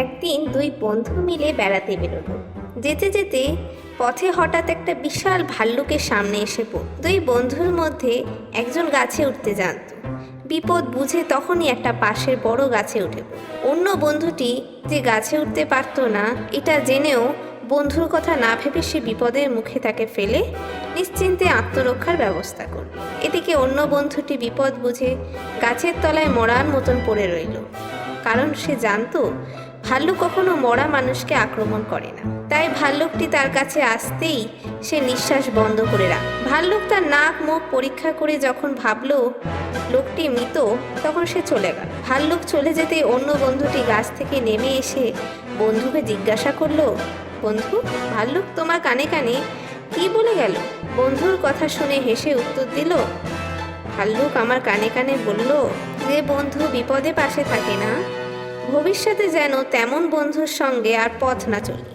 একদিন দুই বন্ধু মিলে বেড়াতে বেরোলো। যেতে যেতে পথে হঠাৎ একটা বিশাল ভাল্লুকের সামনে এসে পড়ল। দুই বন্ধুর মধ্যে একজন গাছে উঠতে জানত, বিপদ বুঝে তখনই একটা পাশের বড় গাছে উঠে পড়ল। অন্য বন্ধুটি যে গাছে উঠতে পারতো না এটা জেনেও বন্ধুর কথা না ভেবে সে বিপদের মুখে তাকে ফেলে নিশ্চিন্তে আত্মরক্ষার ব্যবস্থা করল। এদিকে অন্য বন্ধুটি বিপদ বুঝে গাছের তলায় মরার মতন পড়ে রইল, কারণ সে জানতো ভাল্লুক কখনো মরা মানুষকে আক্রমণ করে না। তাই ভাল্লুকটি তার কাছে আসতেই সে নিঃশ্বাস বন্ধ করে রাখল। ভাল্লুক তার নাক মুখ পরীক্ষা করে যখন ভাবলো লোকটি মৃত, তখন সে চলে গেল। ভাল্লুক চলে যেতে অন্য বন্ধুটি গাছ থেকে নেমে এসে বন্ধুকে জিজ্ঞাসা করলো, বন্ধু, ভাল্লুক তোমার কানে কানে কি বলে গেল? বন্ধুর কথা শুনে হেসে উত্তর দিল, ভাল্লুক আমার কানে কানে বলল, যে বন্ধু বিপদে পাশে থাকে না, ভবিষ্যতে যেন তেমন বন্ধুর সঙ্গে আর পথ না চলি।